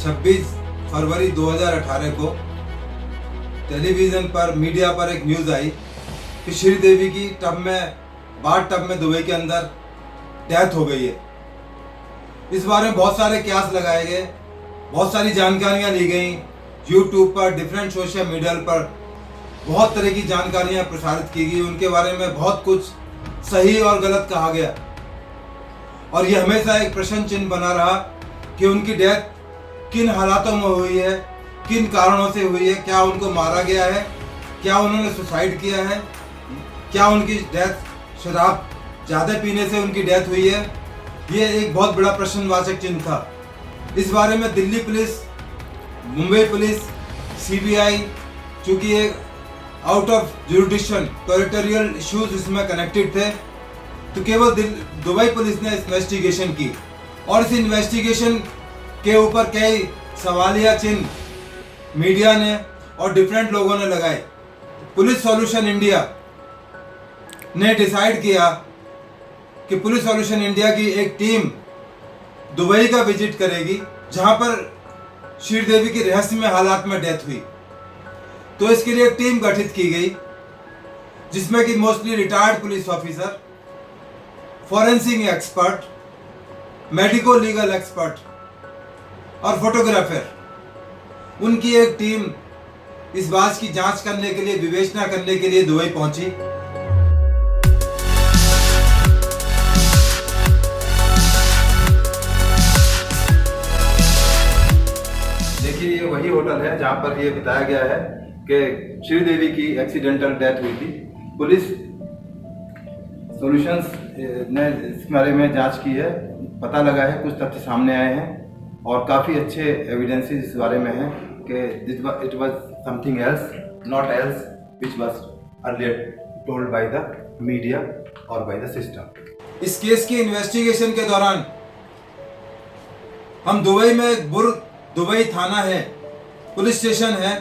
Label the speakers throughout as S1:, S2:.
S1: 26 फरवरी 2018 को टेलीविज़न पर मीडिया पर एक न्यूज़ आई कि श्रीदेवी की बाथ टब में दुबई के अंदर डेथ हो गई है। इस बारे में बहुत सारे कयास लगाए गए, बहुत सारी जानकारियां ली गई। यूट्यूब पर, डिफरेंट सोशल मीडिया पर बहुत तरह की जानकारियां प्रसारित की गई। उनके बारे में बहुत कुछ सही और गलत कहा गया और ये हमेशा एक प्रश्न चिन्ह बना रहा कि उनकी डेथ किन हालातों में हुई है, किन कारणों से हुई है। क्या उनको मारा गया है, क्या उन्होंने सुसाइड किया है, क्या उनकी डेथ शराब ज़्यादा पीने से उनकी डेथ हुई है। ये एक बहुत बड़ा प्रश्नवाचक चिन्ह था। इस बारे में Delhi police, Mumbai police, CBI, चूँकि ये out of jurisdiction territorial issues इसमें कनेक्टेड थे, तो केवल दुबई पुलिस ने इन्वेस्टिगेशन की और इस इन्वेस्टिगेशन के ऊपर कई सवालिया चिन्ह मीडिया ने और डिफरेंट लोगों ने लगाए। पुलिस सॉल्यूशन इंडिया ने डिसाइड किया कि पुलिस सॉल्यूशन इंडिया की एक टीम दुबई का विजिट करेगी जहां पर श्रीदेवी की रहस्यमय हालात में डेथ हुई। तो इसके लिए एक टीम गठित की गई जिसमें कि mostly retired police officer, forensic expert, medico legal expert और फोटोग्राफर, उनकी एक टीम इस बात की जांच करने के लिए, विवेचना करने के लिए दुबई पहुंची। देखिए, ये वही होटल है जहां पर ये बताया गया है कि श्रीदेवी की एक्सीडेंटल डेथ हुई थी। पुलिस सॉल्यूशंस ने इस बारे में जांच की है, पता लगा है, कुछ तथ्य सामने आए हैं और काफ़ी अच्छे एविडेंसेस इस बारे में हैं कि it was something else, not else which was earlier told by the media और बाय द सिस्टम। इस केस की इन्वेस्टिगेशन के दौरान हम दुबई में दुबई थाना है, पुलिस स्टेशन है,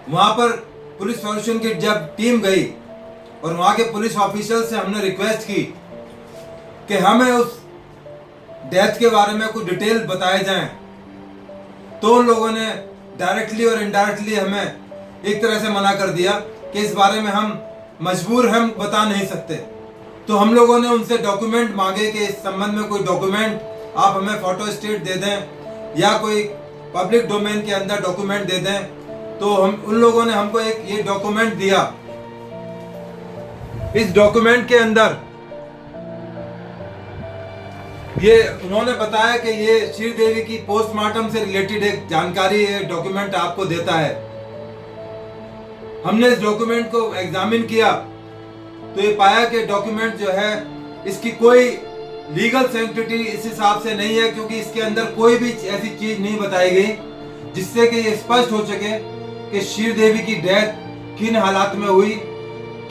S1: वहाँ पर पुलिस सॉल्यूशन की जब टीम गई और वहाँ के पुलिस ऑफिसर से हमने रिक्वेस्ट की कि हमें उस डेथ के बारे में कुछ डिटेल बताए जाएं, तो उन लोगों ने डायरेक्टली और इनडायरेक्टली हमें एक तरह से मना कर दिया कि इस बारे में हम बता नहीं सकते। तो हम लोगों ने उनसे डॉक्यूमेंट मांगे कि इस संबंध में कोई डॉक्यूमेंट आप हमें फोटो स्टेट दे दें या कोई पब्लिक डोमेन के अंदर डॉक्यूमेंट दे दें। तो उन लोगों ने हमको एक ये डॉक्यूमेंट दिया। इस डॉक्यूमेंट के अंदर ये उन्होंने बताया कि ये श्रीदेवी की पोस्टमार्टम से रिलेटेड एक जानकारी है, डॉक्यूमेंट आपको देता है। हमने इस डॉक्यूमेंट को एग्जामिन किया तो ये पाया कि डॉक्यूमेंट जो है इसकी कोई लीगल सैंक्टिटी इस हिसाब से नहीं है, क्योंकि इसके अंदर कोई भी ऐसी चीज नहीं बताई गई जिससे कि ये स्पष्ट हो सके कि श्रीदेवी की डेथ किन हालात में हुई,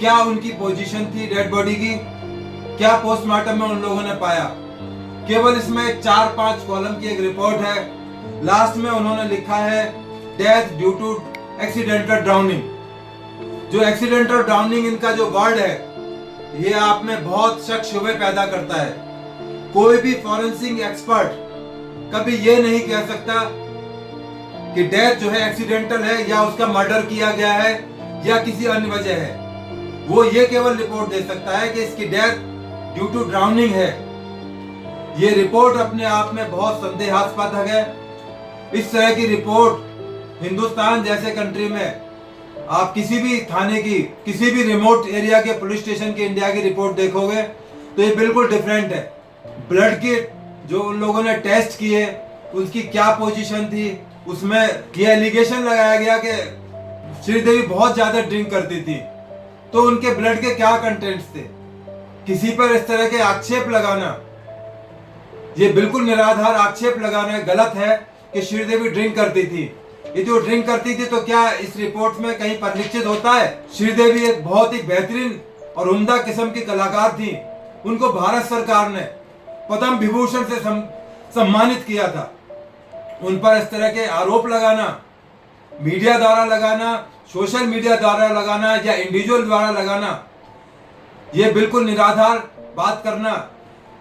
S1: क्या उनकी पोजीशन थी डेड बॉडी की, क्या पोस्टमार्टम में उन लोगों ने पाया। केवल इसमें 4-5 कॉलम की एक रिपोर्ट है। लास्ट में उन्होंने लिखा है death due to accidental drowning. जो एक्सीडेंटल ड्राउनिंग इनका जो वर्ड है ये आप में बहुत शक शुबे पैदा करता है। कोई भी फॉरेंसिक एक्सपर्ट कभी ये नहीं कह सकता कि डेथ जो है एक्सीडेंटल है या उसका मर्डर किया गया है या किसी अन्य वजह है। वो ये केवल रिपोर्ट दे सकता है कि इसकी डेथ ड्यू टू ड्राउनिंग है। ये रिपोर्ट अपने आप में बहुत संदेहास्पद है। इस तरह की रिपोर्ट हिंदुस्तान जैसे कंट्री में आप किसी भी थाने की, किसी भी रिमोट एरिया के पुलिस स्टेशन की इंडिया की रिपोर्ट देखोगे तो ये बिल्कुल डिफरेंट है। ब्लड के जो उन लोगों ने टेस्ट किए उसकी क्या पोजीशन थी, उसमें ये एलिगेशन लगाया गया कि श्रीदेवी बहुत ज्यादा ड्रिंक करती थी, तो उनके ब्लड के क्या कंटेंट्स थे। किसी पर इस तरह के आक्षेप लगाना, ये बिल्कुल निराधार आक्षेप लगाना गलत है कि श्रीदेवी ड्रिंक करती थी। ये जो ड्रिंक करती थी तो क्या इस रिपोर्ट में कहीं परिलक्षित होता है? श्रीदेवी एक बहुत ही बेहतरीन और उम्दा किस्म की कलाकार थी। उनको भारत सरकार ने पद्म विभूषण से सम्मानित किया था। उन पर इस तरह के आरोप लगाना, मीडिया द्वारा लगाना, सोशल मीडिया द्वारा लगाना या इंडिविजुअल द्वारा लगाना, ये बिल्कुल निराधार बात करना,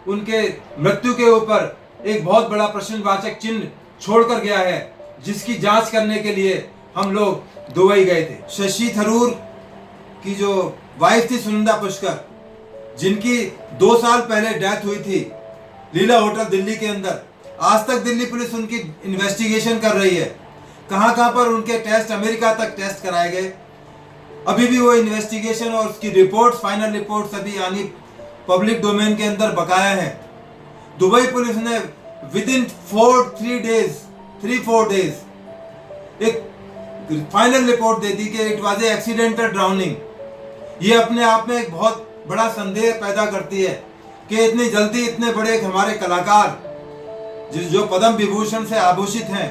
S1: उनके मृत्यु के ऊपर एक बहुत बड़ा प्रश्नवाचक चिन्ह छोड़कर गया है, जिसकी जांच करने के लिए हम लोग दुबई गए थे। शशि थरूर की जो वाइफ थी सुनंदा पुष्कर, जिनकी 2 साल पहले डेथ हुई थी लीला होटल दिल्ली के अंदर, आज तक दिल्ली पुलिस उनकी इन्वेस्टिगेशन कर रही है। कहां कहां पर उनके टेस्ट, अमेरिका तक टेस्ट कराए गए, अभी भी वो इन्वेस्टिगेशन और उसकी रिपोर्ट, फाइनल रिपोर्ट अभी यानी पब्लिक डोमेन के अंदर बकाया है। दुबई पुलिस ने विद इन 3-4 डेज एक फाइनल रिपोर्ट दे दी कि it was a accidental drowning. ये अपने आप में एक बहुत बड़ा संदेह पैदा करती है कि इतनी जल्दी इतने बड़े हमारे कलाकार जो पद्म विभूषण से आभूषित हैं,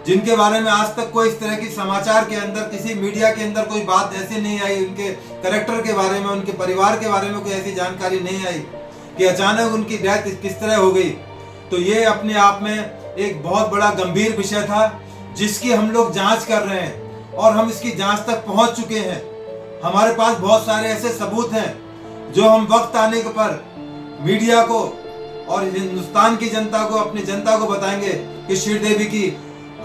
S1: जिनके बारे में आज तक कोई इस तरह की समाचार के अंदर, किसी मीडिया के अंदर कोई बात ऐसी नहीं आई, उनके कैरेक्टर के बारे में, उनके परिवार के बारे में कोई ऐसी जानकारी नहीं आई कि अचानक उनकी डेथ किस तरह हो गई। तो ये अपने आप में एक बहुत बड़ा गंभीर विषय था, जिसकी हम लोग जांच कर रहे हैं और हम इसकी जांच तक पहुंच चुके हैं। हमारे पास बहुत सारे ऐसे सबूत हैं जो हम वक्त आने पर मीडिया को और हिंदुस्तान की जनता को, अपनी जनता को बताएंगे कि श्रीदेवी की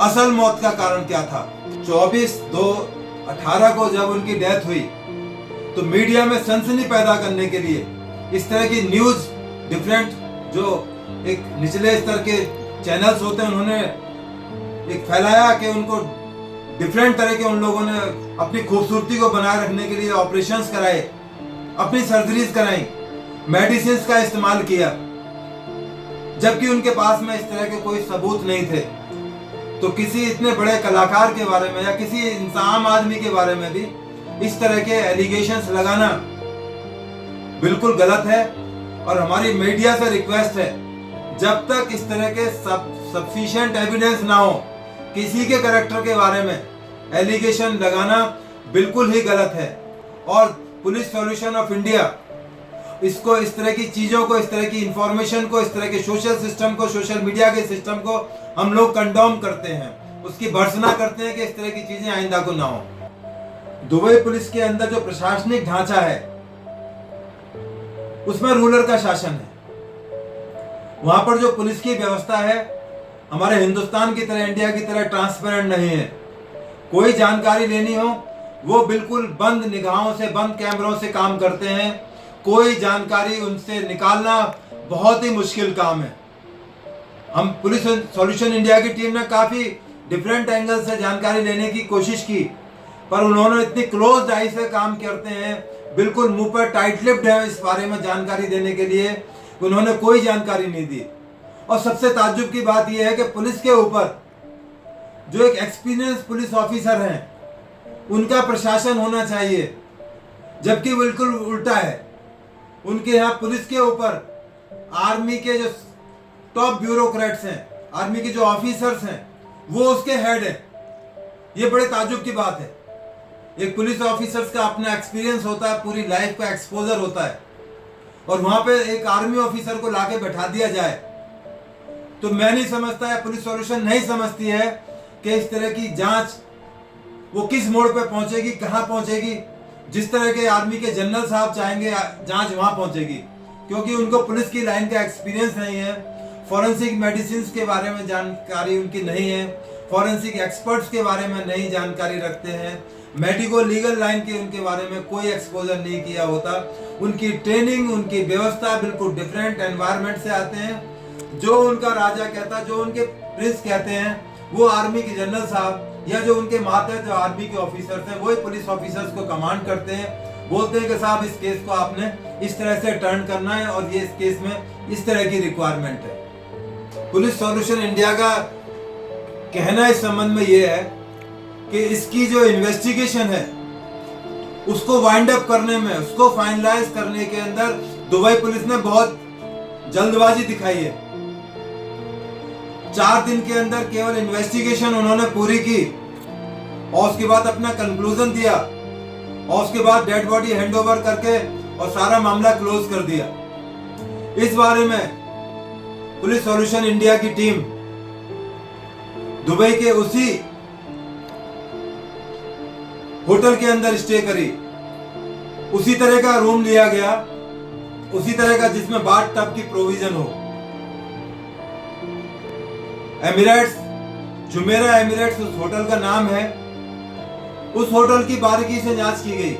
S1: असल मौत का कारण क्या था। 24/2/18 को जब उनकी डेथ हुई तो मीडिया में सनसनी पैदा करने के लिए इस तरह की न्यूज, डिफरेंट जो एक निचले स्तर के चैनल्स होते हैं, उन्होंने एक फैलाया कि उनको डिफरेंट तरह के, उन लोगों ने अपनी खूबसूरती को बनाए रखने के लिए ऑपरेशंस कराए, अपनी सर्जरीज कराई, मेडिसिन का इस्तेमाल किया, जबकि उनके पास में इस तरह के कोई सबूत नहीं थे। तो किसी इतने बड़े कलाकार के बारे में या किसी आम आदमी के बारे में भी इस तरह के एलिगेशंस लगाना बिल्कुल गलत है। और हमारी मीडिया से रिक्वेस्ट है, जब तक इस तरह के सफिशिएंट एविडेंस ना हो, किसी के कैरेक्टर के बारे में एलिगेशन लगाना बिल्कुल ही गलत है। और पुलिस सॉल्यूशन ऑफ इंडिया इसको, इस तरह की चीजों को, इस तरह की इंफॉर्मेशन को, इस तरह के सोशल सिस्टम को, सोशल मीडिया के सिस्टम को हम लोग कंडोम करते हैं, उसकी भर्त्सना करते हैं कि इस तरह की चीजें आइंदा को ना हो। दुबई पुलिस के अंदर जो प्रशासनिक ढांचा है उसमें रूलर का शासन है। वहां पर जो पुलिस की व्यवस्था है हमारे हिंदुस्तान की तरह, इंडिया की तरह ट्रांसपेरेंट नहीं है। कोई जानकारी लेनी हो वो बिल्कुल बंद निगाहों से, बंद कैमरों से काम करते हैं। कोई जानकारी उनसे निकालना बहुत ही मुश्किल काम है। हम पुलिस सॉल्यूशन इंडिया की टीम ने काफी डिफरेंट एंगल से जानकारी लेने की कोशिश की, पर उन्होंने इतनी क्लोज आई से काम करते हैं, बिल्कुल मुंह पर टाइट लिप्ड है इस बारे में जानकारी देने के लिए, उन्होंने कोई जानकारी नहीं दी। और सबसे ताज्जुब की बात यह है कि पुलिस के ऊपर जो एक एक्सपीरियंस पुलिस ऑफिसर हैं, उनका प्रशासन होना चाहिए, जबकि बिल्कुल उल्टा है। उनके यहाँ पुलिस के ऊपर आर्मी के जो टॉप ब्यूरोक्रेट्स हैं, आर्मी के जो ऑफिसर्स हैं, वो उसके हेड है। ये बड़े ताज्जुब की बात है। एक पुलिस ऑफिसर्स का अपना एक्सपीरियंस होता है, पूरी लाइफ का एक्सपोजर होता है, और वहां पे एक आर्मी ऑफिसर को लाके बैठा दिया जाए, तो मैं नहीं समझता है, पुलिस सॉल्यूशन नहीं समझती है कि इस तरह की जांच वो किस मोड़ पे पहुंचेगी, कहां पहुंचेगी। जिस तरह के आर्मी के जनरल साहब चाहेंगे जांच वहां पहुंचेगी, क्योंकि उनको पुलिस की लाइन का एक्सपीरियंस नहीं है। फॉरेंसिक मेडिसिन के बारे में जानकारी उनकी नहीं है, फॉरेंसिक एक्सपर्ट्स के बारे में नहीं जानकारी रखते हैं, मेडिको लीगल लाइन के उनके बारे में कोई एक्सपोजर नहीं किया होता। उनकी ट्रेनिंग, उनकी व्यवस्था बिल्कुल डिफरेंट एनवायरनमेंट से आते हैं। जो उनका राजा कहता है, जो उनके प्रिंस कहते हैं, वो आर्मी के जनरल साहब या जो उनके मातहत जो आर्मी के ऑफिसर्स हैं, वही पुलिस ऑफिसर्स को कमांड करते हैं, बोलते हैं कि साहब इस केस को आपने इस तरह से टर्न करना है और ये इस केस में इस तरह की रिक्वायरमेंट है। पुलिस सॉल्यूशन इंडिया का कहना इस संबंध में ये है कि इसकी जो इन्वेस्टिगेशन है उसको वाइंड अप करने में, उसको फाइनलाइज करने के अंदर दुबई पुलिस ने बहुत जल्दबाजी दिखाई है। 4 दिन के अंदर केवल इन्वेस्टिगेशन उन्होंने पूरी की और उसके बाद अपना कंक्लूजन दिया और उसके बाद डेड बॉडी हैंडओवर करके और सारा मामला क्लोज कर दिया। इस बारे में पुलिस सॉल्यूशन इंडिया की टीम दुबई के उसी होटल के अंदर स्टे करी, उसी तरह का रूम लिया गया, उसी तरह का जिसमें बाथ टब की प्रोविजन हो। एमिरेट्स, जुमेरा एमिरेट्स उस होटल का नाम है। उस होटल की बारीकी से जांच की गई,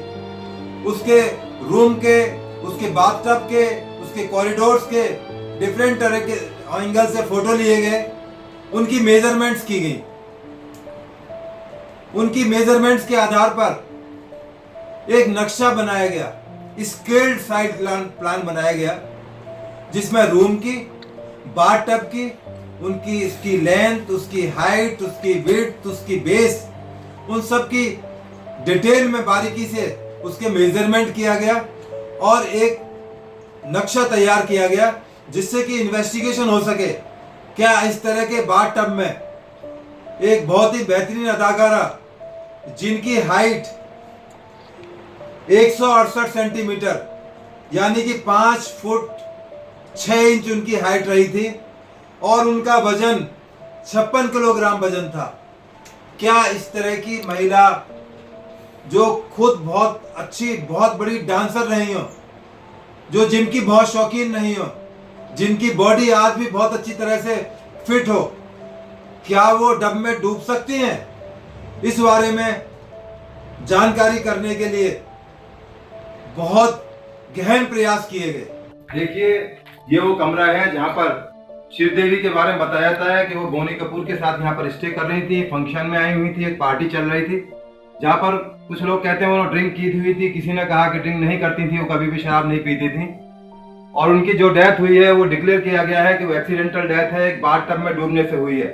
S1: उसके रूम के, उसके बाथटब के, उसके कॉरिडोर्स के डिफरेंट तरह के एंगल से फोटो लिए गए, उनकी मेजरमेंट्स की गई। उनकी मेजरमेंट्स के आधार पर एक नक्शा बनाया गया, स्केल्ड साइट प्लान बनाया गया, जिसमें रूम की, बाथटब की, उनकी इसकी लेंथ, उसकी हाइट, उसकी विड्थ, उसकी बेस, उन सब की डिटेल में बारीकी से उसके मेजरमेंट किया गया और एक नक्शा तैयार किया गया जिससे कि इन्वेस्टिगेशन हो सके। क्या इस तरह के बाथटब में एक बहुत ही बेहतरीन अदाकारा जिनकी हाइट 168 सेंटीमीटर यानी कि 5 फुट 6 इंच उनकी हाइट रही थी और उनका वजन 56 किलोग्राम वजन था, क्या इस तरह की महिला जो खुद बहुत अच्छी, बहुत बड़ी डांसर रही हो, जो जिम की बहुत शौकीन नहीं हो, जिनकी बॉडी आज भी बहुत अच्छी तरह से फिट हो, क्या वो डब में डूब सकती हैं? इस बारे में जानकारी करने के लिए बहुत गहन प्रयास किए गए।
S2: देखिए, ये वो कमरा है जहाँ पर श्रीदेवी के बारे में बताया जाता है कि वो बोनी कपूर के साथ यहाँ पर स्टे कर रही थी, फंक्शन में आई हुई थी, एक पार्टी चल रही थी जहाँ पर कुछ लोग कहते हैं उन्होंने ड्रिंक की हुई थी। किसी ने कहा कि ड्रिंक नहीं करती थी, वो कभी भी शराब नहीं पीती थी और उनकी जो डेथ हुई है वो डिक्लेयर किया गया है कि वो एक्सीडेंटल डेथ है, एक बाथटब में डूबने से हुई है।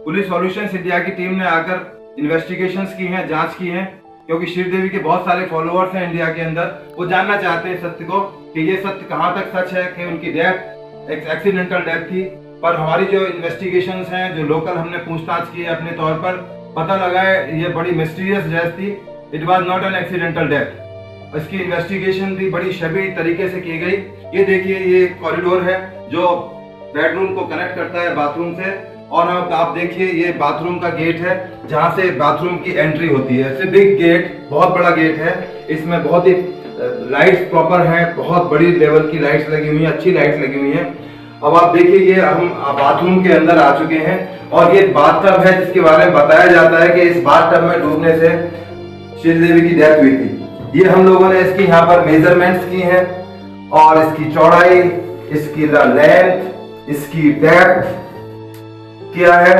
S2: पुलिस सॉल्यूशंस इंडिया की टीम ने आकर इन्वेस्टिगेशंस की हैं, जांच की है, क्योंकि श्रीदेवी के बहुत सारे फॉलोअर्स हैं इंडिया के अंदर। वो जानना चाहते हैं सत्य को कि ये सत्य कहाँ तक सच है कि उनकी डेथ एक एक्सीडेंटल डेथ थी। पर हमारी जो इन्वेस्टिगेशंस हैं, जो लोकल हमने पूछताछ की है अपने तौर पर, पता लगा है ये बड़ी मिस्टीरियस डेथ थी। It was not an accidental death. इसकी इन्वेस्टिगेशन भी बड़ी शबीह तरीके से की गई। ये देखिए, ये कॉरिडोर है जो बेडरूम को कनेक्ट करता है बाथरूम से, और अब आप देखिए ये बाथरूम का गेट है जहाँ से बाथरूम की एंट्री होती है। इट्स बिग गेट, बहुत बड़ा गेट है। इसमें बहुत ही लाइट्स प्रॉपर हैं, बहुत बड़ी लेवल की लाइट्स लगी हुई हैं, अच्छी लाइट्स लगी हुई हैं। अब आप देखिए, ये हम बाथरूम के अंदर आ चुके हैं और ये बाथटब है जिसके बारे में बताया जाता है कि इस बाथटब में डूबने से श्रीदेवी की डेथ हुई थी। ये हम लोगों ने इसकी यहाँ पर मेजरमेंट्स की हैं और इसकी चौड़ाई, इसकी लेंथ, इसकी डेप्थ किया है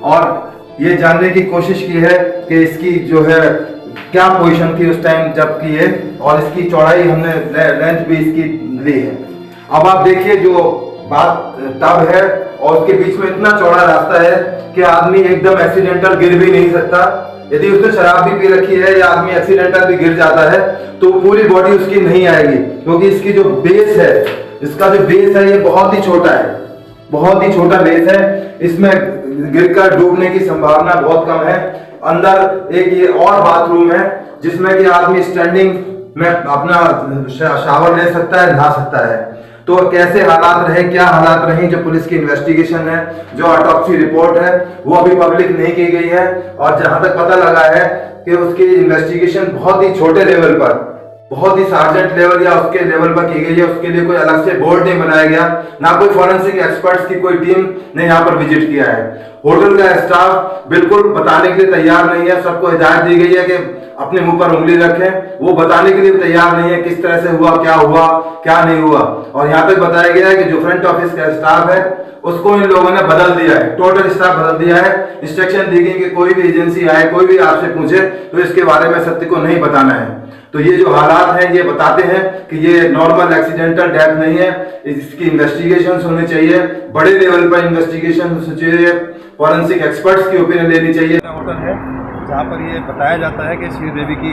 S2: और ये जानने की कोशिश की है कि इसकी जो है क्या पोजीशन थी उस टाइम जब की है, और इसकी चौड़ाई हमने लेंथ भी इसकी ली है। अब आप देखिए, जो बात टब है और उसके बीच में इतना चौड़ा रास्ता है कि आदमी एकदम एक्सीडेंटल गिर भी नहीं सकता। यदि उसने शराब भी पी रखी है या आदमी एक्सीडेंटल भी गिर जाता है तो पूरी बॉडी उसकी नहीं आएगी, क्योंकि इसकी जो बेस है, इसका जो बेस है ये बहुत ही छोटा है, बहुत ही छोटा बेस है। इसमें गिरकर डूबने की संभावना बहुत कम है। अंदर एक ये और बाथरूम है जिसमें कि आदमी स्टैंडिंग में अपना शावर ले सकता है, नहा सकता है। तो कैसे हालात रहे, क्या हालात रही, जो पुलिस की इन्वेस्टिगेशन है, जो ऑटोप्सी रिपोर्ट है, वो अभी पब्लिक नहीं की गई है। और जहां तक पता लगा है कि उसकी इन्वेस्टिगेशन बहुत ही छोटे लेवल पर, बहुत ही सार्जेंट लेवल या उसके लेवल पर की गई है। उसके लिए कोई अलग से बोर्ड नहीं बनाया गया, ना कोई फॉरेंसिक एक्सपर्ट्स की कोई टीम ने यहाँ पर विजिट किया है। होटल का स्टाफ बिल्कुल बताने के लिए तैयार नहीं है। सबको हिदायत दी गई है कि अपने मुंह पर उंगली रखें, वो बताने के लिए तैयार नहीं है किस तरह से हुआ, क्या नहीं हुआ। और यहाँ तक बताया गया है कि जो फ्रंट ऑफिस का स्टाफ है उसको इन लोगों ने बदल दिया है, टोटल स्टाफ बदल दिया है। इंस्ट्रक्शन दी गई कि कोई भी एजेंसी आए, कोई भी आपसे पूछे तो इसके बारे में सत्य को नहीं बताना है। तो ये जो हालात हैं ये बताते हैं कि ये नॉर्मल एक्सीडेंटल डेथ नहीं है। इसकी इन्वेस्टिगेशन होनी चाहिए, बड़े लेवल पर इन्वेस्टिगेशन होनी चाहिए, फॉरेंसिक एक्सपर्ट्स की ओपिनियन लेनी चाहिए। होटल है जहाँ पर ये बताया जाता है कि श्रीदेवी की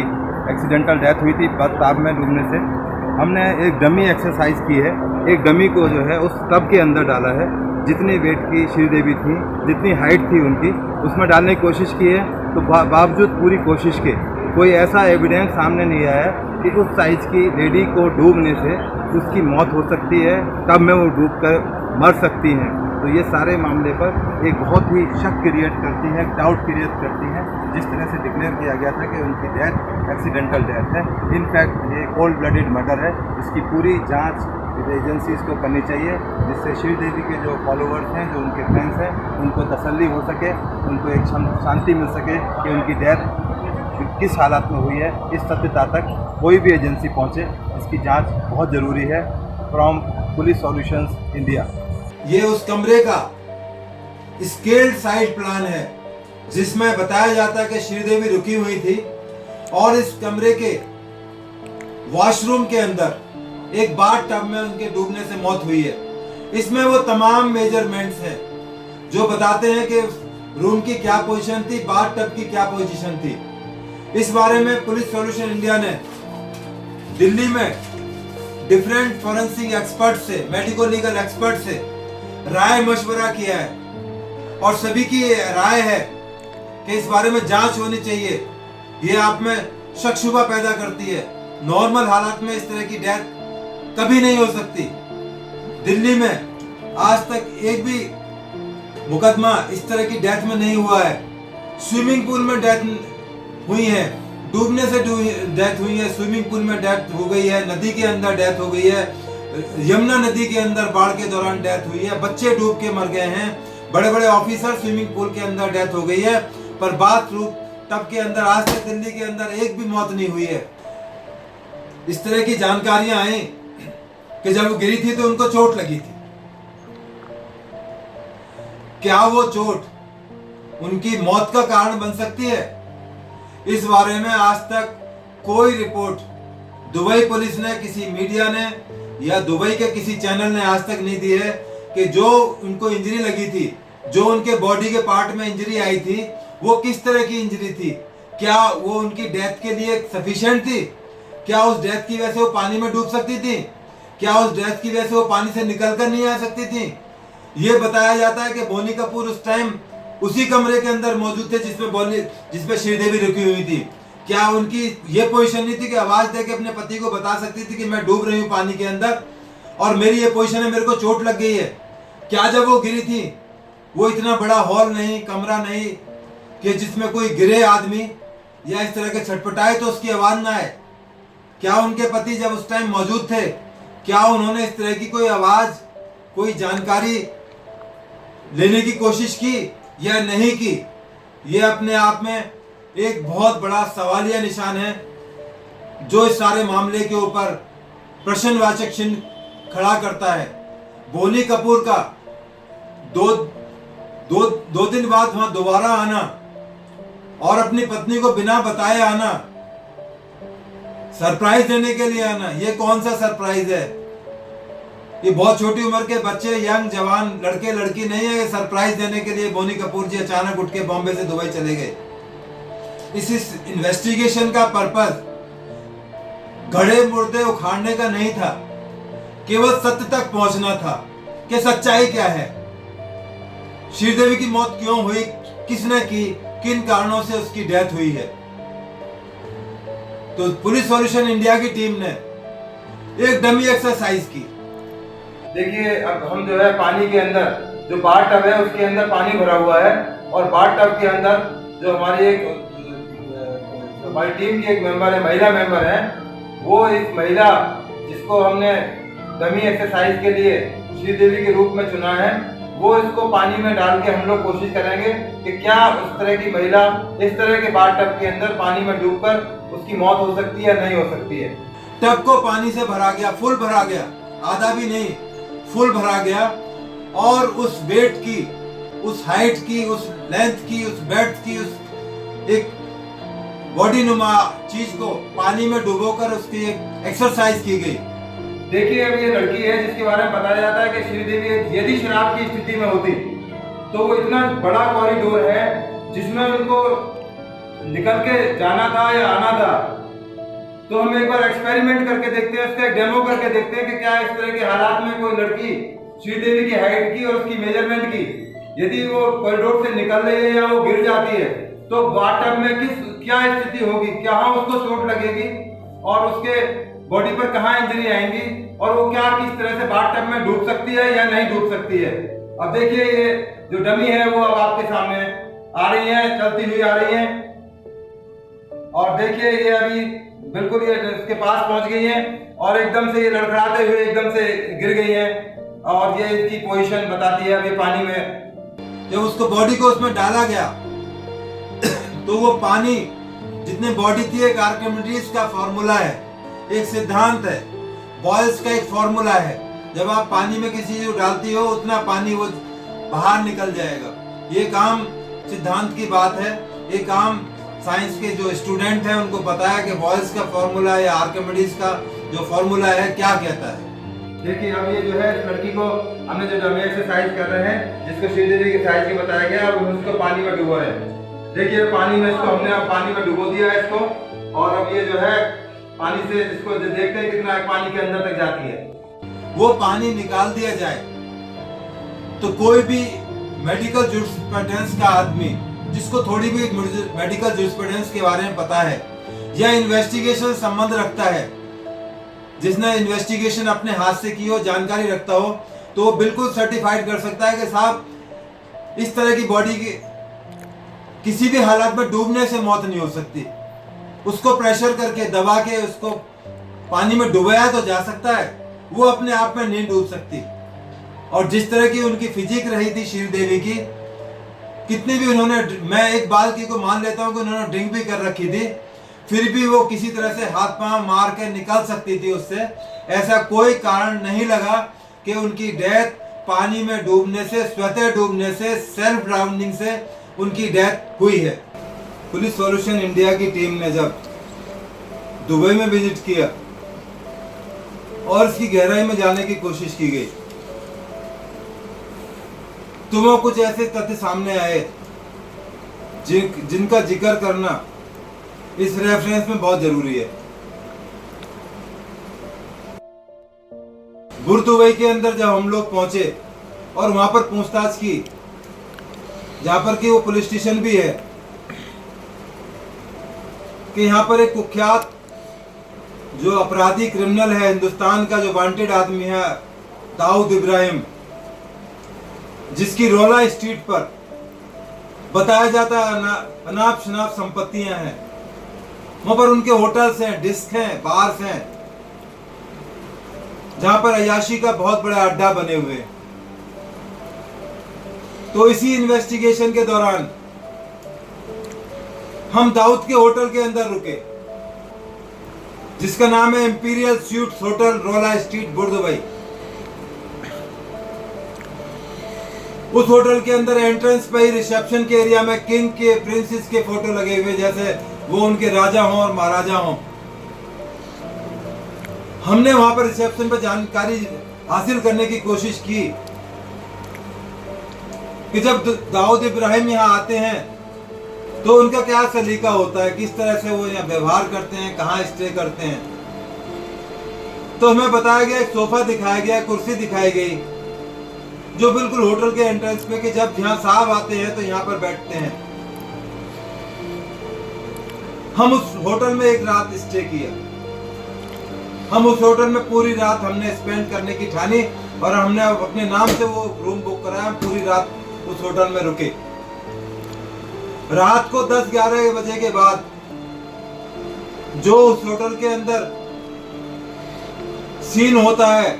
S2: एक्सीडेंटल डेथ हुई थी बाथटब में डूबने से। हमने एक डमी एक्सरसाइज की है, एक डमी को जो है उस टब के अंदर डाला है। जितनी वेट की श्रीदेवी थी, जितनी हाइट थी उनकी, उसमें डालने की कोशिश की है। तो बावजूद पूरी कोशिश के कोई ऐसा एविडेंस सामने नहीं आया कि उस साइज की लेडी को डूबने से उसकी मौत हो सकती है, टब में वो डूबकर मर सकती हैं। तो ये सारे मामले पर एक बहुत ही शक क्रिएट करती है, डाउट क्रिएट करती है। जिस तरह से डिक्लेयर किया गया था कि उनकी डेथ एक्सीडेंटल डेथ है, इनफैक्ट ये कोल्ड ब्लडेड मर्डर है। इसकी पूरी जांच एजेंसी इसको करनी चाहिए, जिससे श्रीदेवी के जो फॉलोअर्स हैं, जो उनके फैंस हैं, उनको तसल्ली हो सके, उनको एक शांति मिल सके कि उनकी डेथ किस हालत में हुई है। इस सत्यता तक कोई भी एजेंसी पहुंचे, इसकी जांच बहुत ज़रूरी है। From police solutions India.
S1: ये उस कमरे का स्केल्ड साइड प्लान है जिसमें बताया जाता है कि श्रीदेवी रुकी हुई थी और इस कमरे के वॉशरूम के अंदर एक बाथ टब में उनके डूबने से मौत हुई है। इसमें वो तमाम मेजरमेंट्स हैं जो बताते हैं कि रूम की क्या पोजीशन थी, बाथ टब की क्या पोजीशन थी। इस बारे में पुलिस सॉल्यूशन इंडिया ने दिल्ली में डिफरेंट फॉरेंसिक एक्सपर्ट से, मेडिको लीगल एक्सपर्ट से राय मशवरा किया है और सभी की राय है कि इस बारे में जांच होनी चाहिए। ये आप में शक शुबा पैदा करती है। नॉर्मल हालात में इस तरह की डेथ कभी नहीं हो सकती। दिल्ली में आज तक एक भी मुकदमा इस तरह की डेथ में नहीं हुआ है। स्विमिंग पूल में डेथ हुई है, डूबने से डेथ हुई है, स्विमिंग पूल में डेथ हो गई है, नदी के अंदर डेथ हो गई है, यमुना नदी के अंदर बाढ़ के दौरान डेथ हुई है, बच्चे डूब के मर गए हैं, बड़े बड़े ऑफिसर स्विमिंग पूल के अंदर डेथ हो गई है, पर बाथरूम टब के अंदर आज तक दिल्ली के अंदर एक भी मौत नहीं हुई है। इस तरह की जानकारियां आई कि जब वो गिरी थी तो उनको चोट लगी थी। क्या वो चोट उनकी मौत का कारण बन सकती है? इस बारे में आज तक कोई रिपोर्ट दुबई पुलिस ने, किसी मीडिया ने या दुबई के किसी चैनल ने आज तक नहीं दी है कि जो उनको इंजरी लगी थी, जो उनके बॉडी के पार्ट में इंजरी आई थी, वो किस तरह की इंजरी थी। क्या वो उनकी डेथ के लिए सफिशिएंट थी? क्या उस डेथ की वजह से वो पानी में डूब सकती थी? क्या उस डेथ की वजह से वो पानी से निकल कर नहीं आ सकती थी? ये बताया जाता है कि बोनी कपूर उस टाइम उसी कमरे के अंदर मौजूद थे जिसमें श्रीदेवी रुकी हुई थी। क्या उनकी ये पोजीशन नहीं थी कि आवाज देके अपने पति को बता सकती थी कि मैं डूब रही हूँ पानी के अंदर और मेरी ये पोजीशन है, मेरे को चोट लग गई है? क्या जब वो गिरी थी वो इतना बड़ा हॉल नहीं, कमरा नहीं कि जिसमें कोई गिरे आदमी या इस तरह के छटपटाए तो उसकी आवाज ना आए? क्या उनके पति जब उस टाइम मौजूद थे, क्या उन्होंने इस तरह की कोई आवाज, कोई जानकारी लेने की कोशिश की या नहीं की? ये अपने आप में एक बहुत बड़ा सवालिया निशान है जो इस सारे मामले के ऊपर प्रश्नवाचक चिन्ह खड़ा करता है। बोनी कपूर का दो दिन बाद वहां दोबारा आना और अपनी पत्नी को बिना बताए आना, सरप्राइज देने के लिए आना, ये कौन सा सरप्राइज है? ये बहुत छोटी उम्र के बच्चे, यंग जवान लड़के लड़की नहीं है सरप्राइज देने के लिए बोनी कपूर जी अचानक उठ के बॉम्बे से दुबई चले गए। इस इन्वेस्टिगेशन का पर्पस घड़े मुर्दे उखाड़ने का नहीं था, केवल सत्य तक पहुंचना था कि सच्चाई क्या है, श्रीदेवी की मौत क्यों हुई, किसने की, किन कारणों से उसकी डेथ हुई है। तो पुलिस सॉल्यूशन इंडिया की टीम ने एक डमी एक्सरसाइज की।
S2: देखिए, अब हम जो है पानी के अंदर, जो बाथ टब है उसके अंदर पानी भरा हुआ है और बाथ टब के अंदर जो हमारी टीम की एक मेंबर है, महिला मेंबर है, वो एक महिला जिसको हमने डमी एक्सरसाइज के लिए श्रीदेवी के रूप में चुना है, वो इसको पानी में डाल के हम लोग कोशिश करेंगे कि क्या उस तरह की महिला इस तरह के बाथ टब के अंदर पानी में डूबकर उसकी मौत हो सकती है या नहीं हो सकती है।
S1: टब को पानी से भरा गया, फुल भरा गया, आधा भी नहीं, फुल भरा गया और उस वेट की, उस हाइट की, उस लेंथ की, उस ब्रेड्थ की, उस एक बॉडी नुमा चीज को पानी में डुबोकर उसकी एक एक्सरसाइज की गई।
S2: देखिए, अब ये लड़की है जिसके बारे में बताया जाता है कि श्रीदेवी यदि शराब की स्थिति में होती तो वो इतना बड़ा कॉरिडोर है जिसमें उनको निकल के जाना था या आना था। तो हम एक बार एक्सपेरिमेंट करके देखते हैं, उसका एक डेमो करके देखते हैं कि क्या इस तरह के हालात में कोई लड़की श्रीदेवी की हाइट की और उसकी मेजरमेंट की यदि वो कॉरिडोर से निकल रही है या वो गिर जाती है तो बाथटब में क्या स्थिति होगी, कहाँ उसको चोट लगेगी और उसके बॉडी पर कहाँ इंजरी आएंगी और वो क्या किस तरह से बाथटब में डूब सकती है या नहीं डूब सकती है। अब देखिए, ये जो डमी है वो अब आपके सामने आ रही है, चलती हुई आ रही है। और देखिए ये अभी बिल्कुल ये इसके पास पहुंच गई है और एकदम से ये लड़खड़ाते हुए एकदम से गिर गई है और ये इसकी पोजीशन बताती है अभी पानी में।
S1: जब उसको बॉडी को उसमें डाला गया तो वो पानी जितने बॉडी थी, एक आर्किमिडीज का फॉर्मूला है, एक सिद्धांत है, बॉयल्स का एक फॉर्मूला है। जब आप पानी में किसी चीज को डालती हो उतना पानी वो बाहर निकल जाएगा। ये काम सिद्धांत की बात है, ये काम साइंस के जो स्टूडेंट हैं उनको पता है कि बॉयल्स का फॉर्मूला या आर्किमिडीज का जो फॉर्मूला है क्या कहता है।
S2: देखिए अब ये जो है इस लड़की को हमने जो डमी एक्सरसाइज कर रहे हैं, जिसको श्रीदेवी के साइज की बताया गया, अब उसको पानी में डुबो है। देखिए पानी में इसको हमने अब पानी में डुबो दिया है इसको, और अब ये जो है पानी से इसको देखते हैं कितना पानी के अंदर तक जाती है।
S1: वो पानी निकाल दिया जाए तो कोई भी मेडिकल जूरिस्प्रूडेंस का आदमी जिसको थोड़ी भी मेडिकल जूरिस्प्रूडेंस के बारे में पता है या इन्वेस्टिगेशन संबंध रखता है, जिसने इन्वेस्टिगेशन अपने हाथ से की हो, जानकारी रखता हो, तो वो बिल्कुल सर्टिफाइड कर सकता है कि साहब इस तरह की बॉडी की किसी भी हालत में डूबने से मौत नहीं हो सकती। उसको प्रेशर करके दबा के उसको पानी में डुबाया तो जा सकता है, वो अपने आप में नहीं डूब सकती। और जिस तरह की उनकी फिजिक रही थी श्रीदेवी की, कितनी भी उन्होंने, मैं एक बात की को मान लेता हूँ कि उन्होंने ड्रिंक भी कर रखी थी, फिर भी वो किसी तरह से हाथ पांव मार के निकल सकती थी उससे। ऐसा कोई कारण नहीं लगा कि उनकी डेथ पानी में डूबने से, स्वतः डूबने से, सेल्फ ड्राउनिंग से उनकी डेथ हुई है। पुलिस सॉल्यूशन इंडिया की टीम ने जब दुबई में विजिट किया और इसकी गहराई में जाने की कोशिश की गई तो वो कुछ ऐसे तथ्य सामने आए जिनका जिक्र करना इस रेफरेंस में बहुत जरूरी है। बुर्द दुबई के अंदर जब हम लोग पहुंचे और वहां पर पूछताछ की, जहां पर कि वो पुलिस स्टेशन भी है, कि यहाँ पर एक कुख्यात जो अपराधी क्रिमिनल है, हिंदुस्तान का जो वांटेड आदमी है दाऊद इब्राहिम, जिसकी रोला स्ट्रीट पर बताया जाता है अनाप शनाप संपत्तियां हैं, वहां पर उनके होटल्स हैं, डिस्क हैं, बार्स हैं, जहां पर अय्याशी का बहुत बड़ा अड्डा बने हुए हैं। तो इसी इन्वेस्टिगेशन के दौरान हम दाऊद के होटल के अंदर रुके, जिसका नाम है इंपीरियल स्यूट्स होटल, रोला स्ट्रीट, बुर्द दुबई। उस होटल के अंदर एंट्रेंस पे ही रिसेप्शन के एरिया में किंग के, प्रिंसेस के फोटो लगे हुए, जैसे वो उनके राजा हों और महाराजा हों। हमने वहां पर रिसेप्शन पर जानकारी हासिल करने की कोशिश की कि जब दाऊद इब्राहिम यहाँ आते हैं तो उनका क्या सलीका होता है, किस तरह से वो यहाँ व्यवहार करते हैं, कहाँ स्टे करते हैं। तो हमें बताया गया, एक सोफा दिखाया गया, कुर्सी दिखाई गई, जो बिल्कुल होटल के एंट्रेंस पे, कि जब यहाँ साहब आते हैं तो यहाँ पर बैठते हैं। हम उस होटल में एक रात स्टे किया। हम उस होटल में पूरी रात हमने स्पेंड करने की ठानी और हमने अपने नाम से वो रूम बुक कराया। हम पूरी रात उस होटल में रुके। रात को 10-11 बजे के बाद जो उस होटल के अंदर सीन होता है,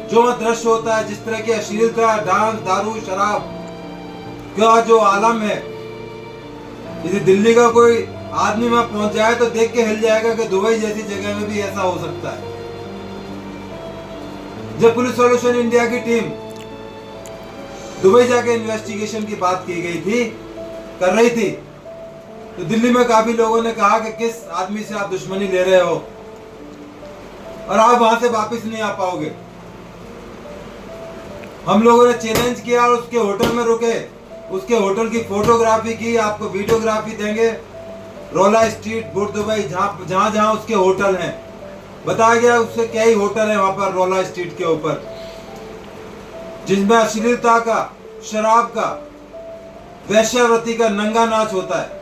S1: जो दृश्य होता है, जिस तरह की अश्लीलता, डांस, दारू, शराब का जो आलम है, यदि दिल्ली का कोई आदमी वहां पहुंच जाए तो देख के हिल जाएगा कि दुबई जैसी जगह में भी ऐसा हो सकता है। जब पुलिस सॉल्यूशन इंडिया की टीम दुबई जाके इन्वेस्टिगेशन की बात की गई थी, कर रही थी, तो दिल्ली में काफी लोगों ने कहा कि किस आदमी से आप दुश्मनी ले रहे हो और आप वहां से वापस नहीं आ पाओगे। हम लोगों ने चैलेंज किया और उसके होटल में रुके, उसके होटल की फोटोग्राफी की, आपको वीडियोग्राफी देंगे। रोला स्ट्रीट, बुर्द दुबई, जहां जहां उसके होटल हैं, बताया गया उससे कई होटल है वहां पर रोला स्ट्रीट के ऊपर, जिसमें अश्लीलता का, शराब का, वैश्यावृत्ति का नंगा नाच होता है,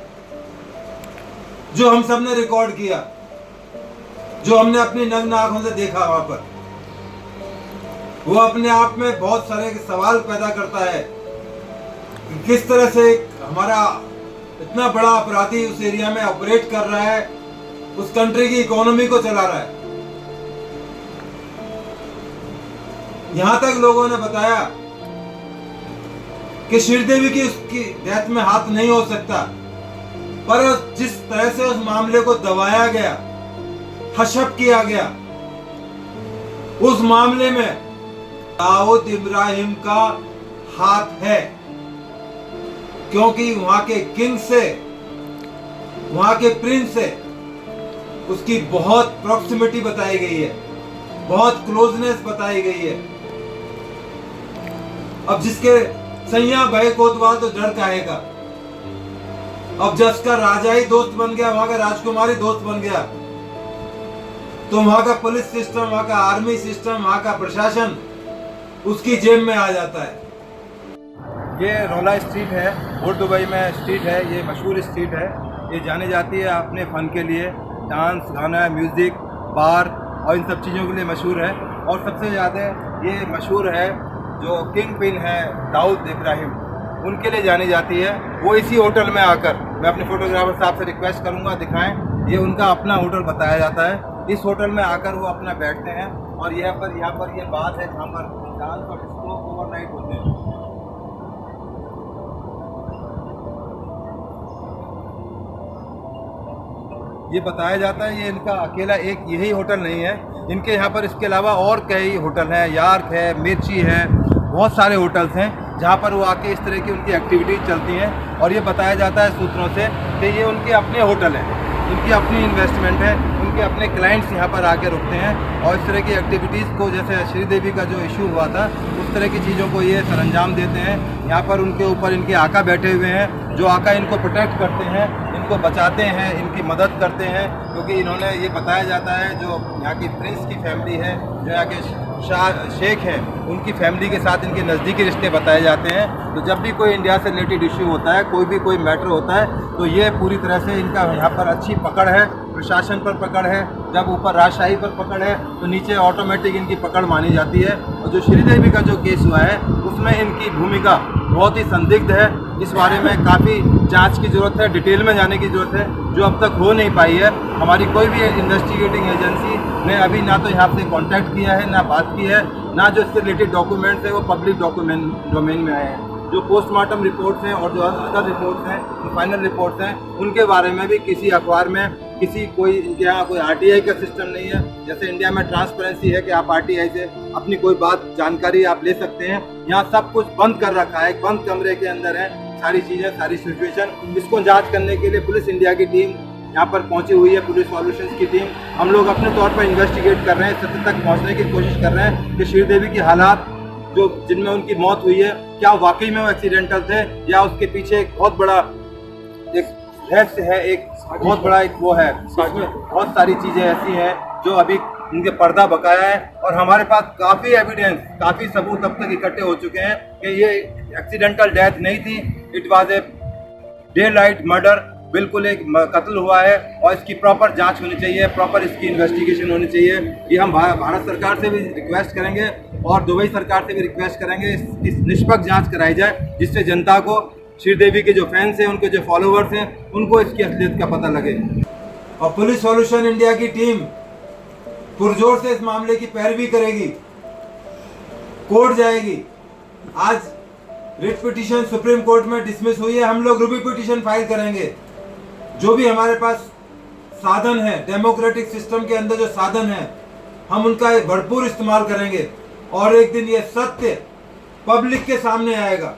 S1: जो हम सब ने रिकॉर्ड किया, जो हमने अपनी नग्न आंखों से देखा वहां पर। वो अपने आप में बहुत सारे सवाल पैदा करता है कि किस तरह से हमारा इतना बड़ा अपराधी उस एरिया में ऑपरेट कर रहा है उस कंट्री की इकोनॉमी को चला रहा है। यहां तक लोगों ने बताया कि श्रीदेवी की उसकी डेथ में हाथ नहीं हो सकता, पर जिस तरह से उस मामले को दबाया गया, हशप किया गया, उस मामले में दाऊद इब्राहिम का हाथ है, क्योंकि वहां के किंग से, वहां के प्रिंस से उसकी बहुत प्रॉक्सिमिटी बताई गई है, बहुत क्लोजनेस बताई गई है। अब जिसके सैया भय कोतवाल तो डर काहेगा। अब जब उसका राजा ही दोस्त बन गया, वहां का राजकुमारी दोस्त बन गया, तो वहां का पुलिस सिस्टम, वहां का आर्मी सिस्टम, वहां का प्रशासन उसकी जेब में आ जाता है।
S2: ये रौला स्ट्रीट है, ओल्ड दुबई में स्ट्रीट है। ये मशहूर स्ट्रीट है। ये जानी जाती है अपने फ़न के लिए, डांस, गाना, म्यूज़िक, बार और इन सब चीज़ों के लिए मशहूर है। और सबसे ज़्यादा ये मशहूर है जो किंग पिन है दाऊद इब्राहिम, उनके लिए जानी जाती है। वो इसी होटल में आकर, मैं अपने फोटोग्राफर साहब से रिक्वेस्ट करूंगा दिखाएं, ये उनका अपना होटल बताया जाता है। इस होटल में आकर वो अपना बैठते हैं और यहाँ पर ये बात है जहाँ पर डांस और डिस्को ओवरनाइट होते हैं। ये बताया जाता है ये इनका अकेला एक यही होटल नहीं है, इनके यहाँ पर इसके अलावा और कई होटल हैं, यार्क है, मिर्ची है, बहुत सारे होटल्स हैं जहाँ पर वो आके इस तरह की उनकी एक्टिविटीज चलती हैं। और ये बताया जाता है सूत्रों से कि ये उनके अपने होटल हैं, इनकी अपनी इन्वेस्टमेंट है, उनके अपने क्लाइंट्स यहाँ पर आके रुकते हैं और इस तरह की एक्टिविटीज़ को, जैसे श्रीदेवी का जो इशू हुआ था, उस तरह की चीज़ों को ये सरंजाम देते हैं। यहाँ पर उनके ऊपर इनके आका बैठे हुए हैं, जो आका इनको प्रोटेक्ट करते हैं, इनको बचाते हैं, इनकी मदद करते हैं, क्योंकि इन्होंने, ये बताया जाता है जो यहाँ की प्रिंस की फैमिली है, जो यहाँ के शेख हैं, उनकी फैमिली के साथ इनके नज़दीकी रिश्ते बताए जाते हैं। तो जब भी कोई इंडिया से रिलेटेड इशू होता है, कोई मैटर होता है, तो ये पूरी तरह से इनका यहाँ पर अच्छी पकड़ है, प्रशासन पर पकड़ है। जब ऊपर राजशाही पर पकड़ है तो नीचे ऑटोमेटिक इनकी पकड़ मानी जाती है। और जो श्रीदेवी का जो केस हुआ है उसमें इनकी भूमिका बहुत ही संदिग्ध है। इस बारे में काफ़ी जांच की ज़रूरत है, डिटेल में जाने की ज़रूरत है, जो अब तक हो नहीं पाई है। हमारी कोई भी इन्वेस्टिगेटिंग एजेंसी ने अभी ना तो यहाँ से कांटेक्ट किया है, ना बात की है, ना जो इससे रिलेटेड डॉक्यूमेंट्स है वो पब्लिक डोमेन में आए हैं। जो पोस्टमार्टम रिपोर्ट्स हैं और जो अदर रिपोर्ट्स हैं, फाइनल रिपोर्ट्स हैं, उनके बारे में भी किसी अखबार में इनके यहाँ कोई आरटीआई का सिस्टम नहीं है। जैसे इंडिया में ट्रांसपेरेंसी है कि आप आरटीआई से अपनी कोई बात, जानकारी आप ले सकते हैं, यहाँ सब कुछ बंद कर रखा है, एक बंद कमरे के अंदर है सारी चीज़ें, सारी सिचुएशन। इसको जांच करने के लिए पुलिस इंडिया की टीम यहाँ पर पहुंची हुई है, पुलिस सॉल्यूशंस की टीम। हम लोग अपने तौर पर इन्वेस्टिगेट कर रहे हैं, सत्य तक पहुँचने की कोशिश कर रहे हैं कि श्रीदेवी की हालात जो जिनमें उनकी मौत हुई है, क्या वाकई में वो एक्सीडेंटल थे या उसके पीछे एक बहुत बड़ा एक रहस्य है, एक बहुत बड़ा एक वो है, इसमें बहुत सारी चीज़ें ऐसी हैं जो अभी उनके पर्दा बकाया है। और हमारे पास काफ़ी एविडेंस, काफ़ी सबूत अब तक इकट्ठे हो चुके हैं कि ये एक्सीडेंटल डेथ नहीं थी, it was a day light murder, बिल्कुल एक कत्ल हुआ है। और इसकी प्रॉपर जांच होनी चाहिए, प्रॉपर इसकी इन्वेस्टिगेशन होनी चाहिए। ये हम भारत सरकार से भी रिक्वेस्ट करेंगे और दुबई सरकार से भी रिक्वेस्ट करेंगे, इसकी निष्पक्ष जांच कराई जाए, जिससे जनता को, श्रीदेवी के जो फैंस हैं, उनके जो फॉलोवर्स हैं, उनको इसकी असलियत का पता लगे।
S1: और पुलिस सॉल्यूशन इंडिया की टीम पुरजोर से इस मामले की पैरवी करेगी, कोर्ट जाएगी। आज रिट पिटीशन सुप्रीम कोर्ट में डिसमिस हुई है, हम लोग रिव्यू पिटीशन फाइल करेंगे। जो भी हमारे पास साधन है, डेमोक्रेटिक सिस्टम के अंदर जो साधन है, हम उनका भरपूर इस्तेमाल करेंगे और एक दिन ये सत्य पब्लिक के सामने आएगा।